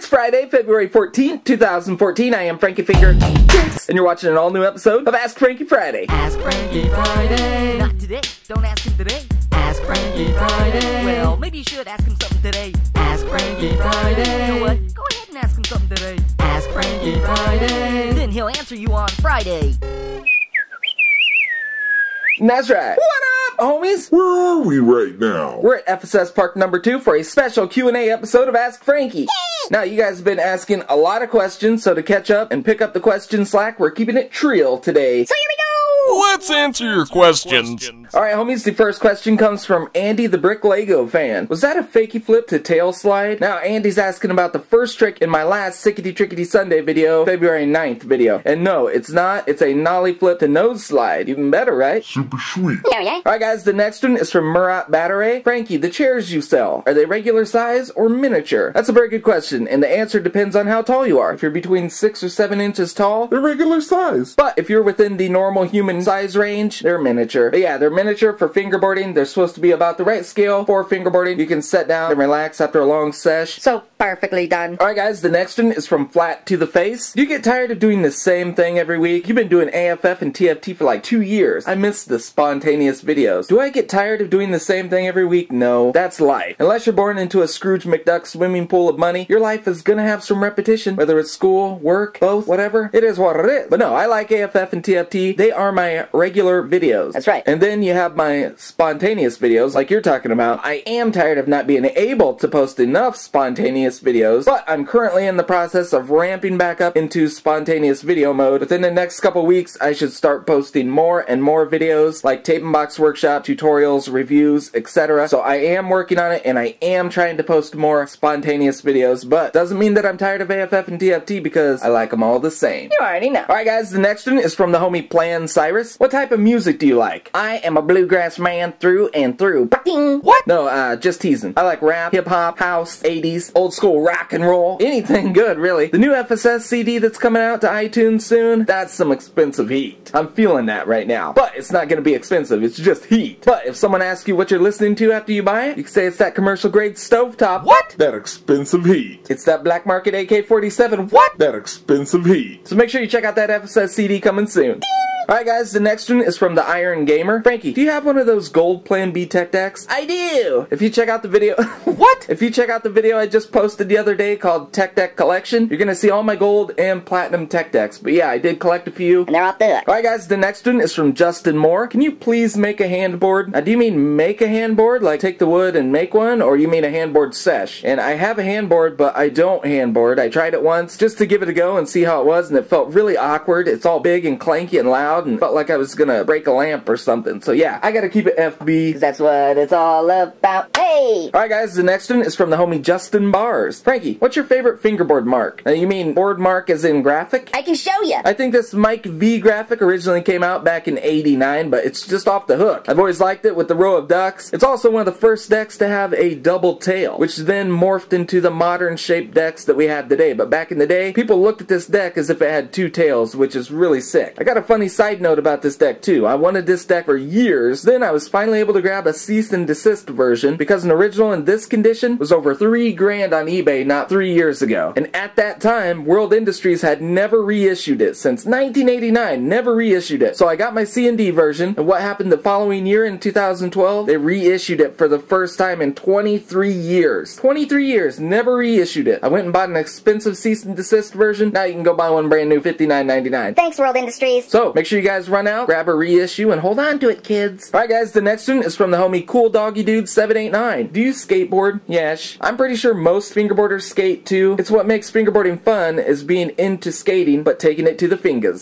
Friday, February 14th, 2014. I am Frankie FingerSkateSelective, and you're watching an all-new episode of Ask Frankie Friday. Ask Frankie Friday. Not today. Don't ask him today. Ask Frankie Friday. Well, maybe you should ask him something today. Ask Frankie Friday. You know what? Go ahead and ask him something today. Ask Frankie Friday. Then he'll answer you on Friday. That's right. What up, homies? Where are we right now? We're at FSS Park number 2 for a special Q&A episode of Ask Frankie. Yay! Now, you guys have been asking a lot of questions, so to catch up and pick up the question slack, we're keeping it trill today. So here we go! Let's answer your questions. Alright, homies, the first question comes from Andy the Brick Lego fan. Was that a fakey flip to tail slide? Now, Andy's asking about the first trick in my last Sickety Trickety Sunday video, February 9th video. And no, it's not. It's a nollie flip to nose slide. Even better, right? Super sweet. Alright guys, the next one is from Murat Batteray. Frankie, the chairs you sell, are they regular size or miniature? That's a very good question, and the answer depends on how tall you are. If you're between 6 or 7 inches tall, They're regular size. but if you're within the normal human size range, they're miniature. But yeah, they're miniature for fingerboarding. They're supposed to be about the right scale for fingerboarding. You can sit down and relax after a long sesh. So perfectly done. Alright guys, the next one is from Flat to the Face. Do you get tired of doing the same thing every week? You've been doing A.F.F and TFT for like 2 years. I miss the spontaneous videos. Do I get tired of doing the same thing every week? No. That's life. Unless you're born into a Scrooge McDuck swimming pool of money, your life is gonna have some repetition. Whether it's school, work, both, whatever. It is what it is. But no, I like A.F.F and TFT. They are my regular videos. That's right. And then you have my spontaneous videos, like you're talking about. I am tired of not being able to post enough spontaneous videos, but I'm currently in the process of ramping back up into spontaneous video mode. Within the next couple weeks, I should start posting more and more videos, like tape and box workshop, tutorials, reviews, etc. So I am working on it, and I am trying to post more spontaneous videos, but doesn't mean that I'm tired of A.F.F and TFT, because I like them all the same. You already know. Alright guys, the next one is from the homie Plan Cyrus. What type of music do you like? I am a bluegrass man through and through. What? No, just teasing. I like rap, hip-hop, house, 80s, old school rock and roll. Anything good, really. The new FSS CD that's coming out to iTunes soon, that's some expensive heat. I'm feeling that right now. But it's not gonna be expensive, it's just heat. But if someone asks you what you're listening to after you buy it, you can say it's that commercial grade stovetop. What? That expensive heat. It's that black market AK-47. What? That expensive heat. So make sure you check out that FSS CD coming soon. Alright guys, the next one is from the Iron Gamer. Frankie, do you have one of those gold Plan B tech decks? I do! If you check out the video... What? If you check out the video I just posted the other day called Tech Deck Collection, you're gonna see all my gold and platinum tech decks. But yeah, I did collect a few. And they're up there. Alright guys, the next one is from Justin Moore. Can you please make a handboard? Now, do you mean make a handboard? Like take the wood and make one? Or you mean a handboard sesh? And I have a handboard, but I don't handboard. I tried it once just to give it a go and see how it was, and it felt really awkward. It's all big and clanky and loud, and felt like I was gonna break a lamp or something. So yeah, I gotta keep it FB, 'cause that's what it's all about. Hey! Alright guys, the next one is from the homie Justin Bars. Frankie, what's your favorite fingerboard mark? You mean board mark as in graphic? I can show you. I think this Mike V graphic originally came out back in '89, but it's just off the hook. I've always liked it with the row of ducks. It's also one of the first decks to have a double tail, which then morphed into the modern shaped decks that we have today. But back in the day, people looked at this deck as if it had 2 tails, which is really sick. I got a funny side note about this deck too. I wanted this deck for years, then I was finally able to grab a cease and desist version because an original in this condition was over $3 grand on eBay not 3 years ago. And at that time, World Industries had never reissued it since 1989, never reissued it. So I got my C&D version, and what happened the following year in 2012? They reissued it for the first time in 23 years. 23 years, never reissued it. I went and bought an expensive cease and desist version. Now you can go buy one brand new, $59.99. Thanks, World Industries. So make sure you guys run out, grab a reissue, and hold on to it, kids. Alright guys, the next one is from the homie Cool Doggy Dude 789. Do you skateboard? Yes. I'm pretty sure most fingerboarders skate too. It's what makes fingerboarding fun is being into skating, but taking it to the fingers.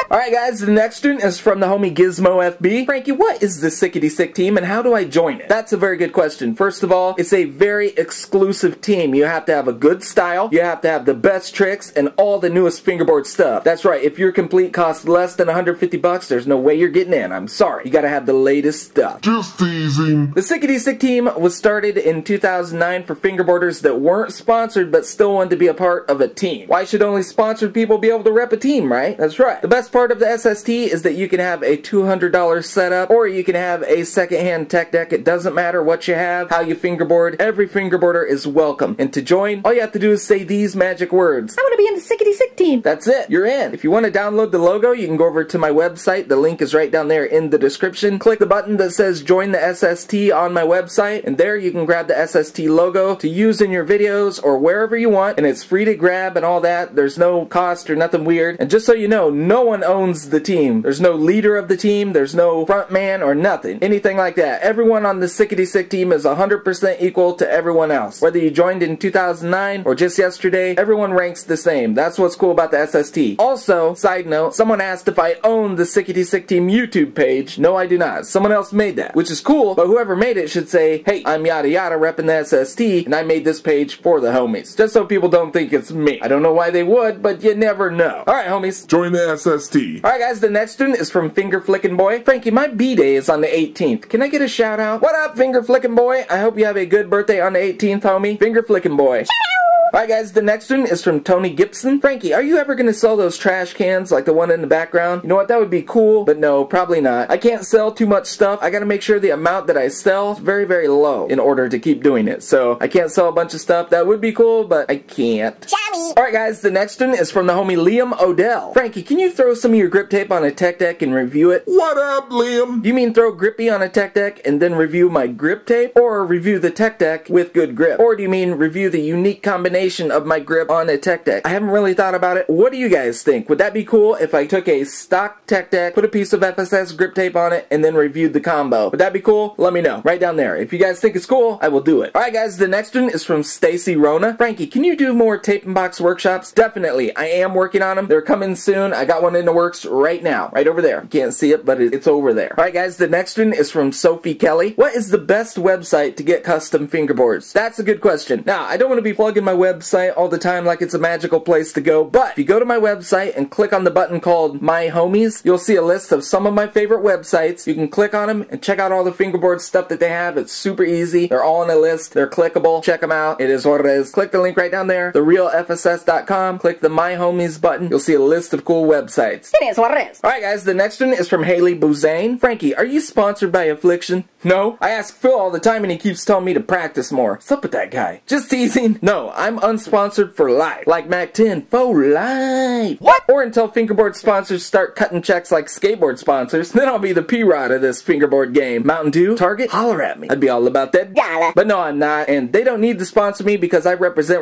Alright guys, the next one is from the homie Gizmo FB. Frankie, what is the Sickety Sick team and how do I join it? That's a very good question. First of all, it's a very exclusive team. You have to have a good style, you have to have the best tricks, and all the newest fingerboard stuff. That's right, if your complete costs less than 150 bucks, there's no way you're getting in. I'm sorry. You gotta have the latest stuff. Just teasing. The Sickety Sick team was started in 2009 for fingerboarders that weren't sponsored but still wanted to be a part of a team. Why should only sponsored people be able to rep a team, right? That's right. The best part part of the SST is that you can have a $200 setup, or you can have a secondhand tech deck. It doesn't matter what you have, how you fingerboard. Every fingerboarder is welcome. And to join, all you have to do is say these magic words. I want to be in the Sickety Sick team. That's it. You're in. If you want to download the logo, you can go over to my website. The link is right down there in the description. Click the button that says join the SST on my website, and there you can grab the SST logo to use in your videos or wherever you want, and it's free to grab and all that. There's no cost or nothing weird. And just so you know, no one owns the team. There's no leader of the team. There's no front man or nothing. Anything like that. Everyone on the Sickety Sick team is 100% equal to everyone else. Whether you joined in 2009 or just yesterday, everyone ranks the same. That's what's cool about the SST. Also, side note, someone asked if I own the Sickety Sick team YouTube page. No, I do not. Someone else made that, which is cool, but whoever made it should say, hey, I'm yada yada repping the SST, and I made this page for the homies. Just so people don't think it's me. I don't know why they would, but you never know. Alright, homies. Join the SST. Alright, guys, the next one is from Finger Flickin' Boy. Frankie, my B-Day is on the 18th. Can I get a shout out? What up, Finger Flickin' Boy? I hope you have a good birthday on the 18th, homie. Finger Flickin' Boy. Alright guys, the next one is from Tony Gibson. Frankie, are you ever going to sell those trash cans like the one in the background? You know what, that would be cool, but no, probably not. I can't sell too much stuff. I gotta make sure the amount that I sell is very, very low in order to keep doing it. So, I can't sell a bunch of stuff. That would be cool, but I can't. Alright guys, the next one is from the homie Liam Odell. Frankie, can you throw some of your grip tape on a tech deck and review it? What up, Liam? Do you mean throw Grippy on a tech deck and then review my grip tape? Or review the tech deck with good grip? Or do you mean review the unique combination of my grip on a tech deck? I haven't really thought about it. What do you guys think? Would that be cool if I took a stock tech deck, put a piece of FSS grip tape on it, and then reviewed the combo? Would that be cool? Let me know. Right down there. If you guys think it's cool, I will do it. Alright guys, the next one is from Stacy Rona. Frankie, can you do more tape and box workshops? Definitely. I am working on them. They're coming soon. I got one in the works right now. Right over there. You can't see it, but it's over there. Alright guys, the next one is from Sophie Kelly. What is the best website to get custom fingerboards? That's a good question. Now, I don't want to be plugging my website all the time like it's a magical place to go, but if you go to my website and click on the button called My Homies, you'll see a list of some of my favorite websites. You can click on them and check out all the fingerboard stuff that they have. It's super easy. They're all on a list. They're clickable. Check them out. It is what it is. Click the link right down there, therealfss.com. Click the My Homies button. You'll see a list of cool websites. It is what it is. Alright guys, the next one is from Haley Buzane. Frankie, are you sponsored by Affliction? No. I ask Phil all the time and he keeps telling me to practice more. What's up with that guy? Just teasing. No, I'm unsponsored for life. Like Mac 10, for life. What? Or until fingerboard sponsors start cutting checks like skateboard sponsors, then I'll be the P-Rod of this fingerboard game. Mountain Dew, Target, holler at me. I'd be all about that. Gala. But no, I'm not, and they don't need to sponsor me because I represent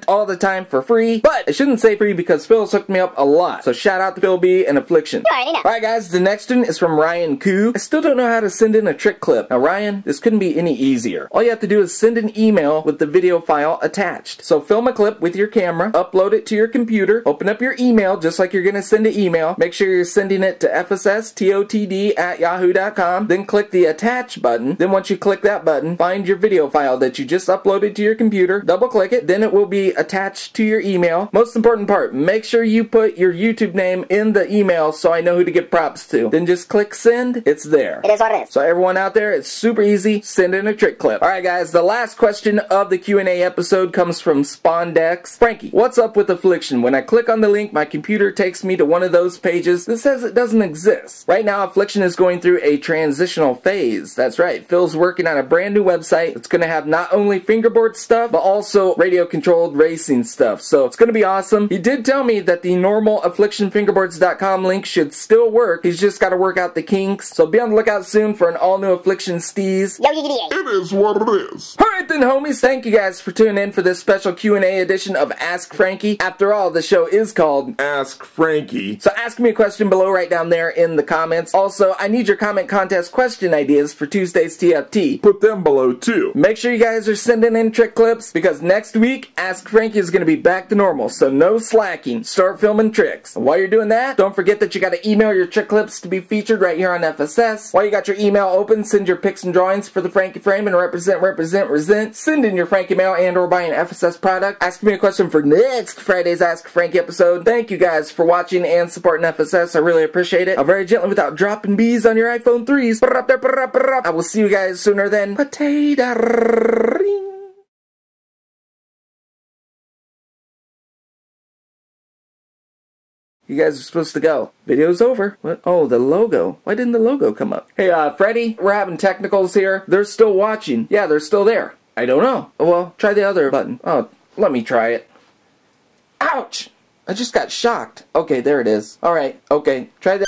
all the time for free. But I shouldn't say free because Phil's hooked me up a lot. So shout out to Phil B and Affliction. Alright guys, the next one is from Ryan Koo. I still don't know how to send in a trick clip. Now Ryan, this couldn't be any easier. All you have to do is send an email with the video file attached. So film a clip with your camera, upload it to your computer, open up your email just like you're gonna send an email. Make sure you're sending it to fsstotd@yahoo.com. Then click the attach button. Then once you click that button, find your video file that you just uploaded to your computer, double click it, then it will be attached to your email. Most important part, make sure you put your YouTube name in the email so I know who to give props to. Then just click send, it's there. It is what it is. So everyone out there, it's super easy. Send in a trick clip. Alright guys, the last question of the Q&A episode comes from Spondex. Frankie, what's up with Affliction? When I click on the link, my computer takes me to one of those pages that says it doesn't exist. Right now, Affliction is going through a transitional phase. That's right, Phil's working on a brand new website. It's going to have not only fingerboard stuff, but also radio-controlled racing stuff. So it's going to be awesome. He did tell me that the normal AfflictionFingerboards.com link should still work. He's just got to work out the kinks. So be on the lookout soon for an all-new Affliction steez. It is what it is. Alright then, homies, thank you guys for tuning in for this special Q&A edition of Ask Frankie. After all, the show is called Ask Frankie. So ask me a question below right down there in the comments. Also, I need your comment contest question ideas for Tuesday's TFT. Put them below too. Make sure you guys are sending in trick clips because next week, Ask Frankie is going to be back to normal, so no slacking. Start filming tricks. And while you're doing that, don't forget that you got to email your trick clips to be featured right here on FSS. While you got your email open, send your pics and drawings for the Frankie frame and represent. Send in your Frankie mail and or buy an FSS product. Ask me a question for next Friday's Ask Frankie episode. Thank you guys for watching and supporting FSS. I really appreciate it. Very gently without dropping bees on your iPhone 3s. I will see you guys sooner than potato. You guys are supposed to go. Video's over. What? Oh, the logo. Why didn't the logo come up? Hey, Freddy, we're having technicals here. They're still watching. Yeah, they're still there. I don't know. Well, try the other button. Oh, let me try it. Ouch! I just got shocked. Okay, there it is. Alright, okay. Try that.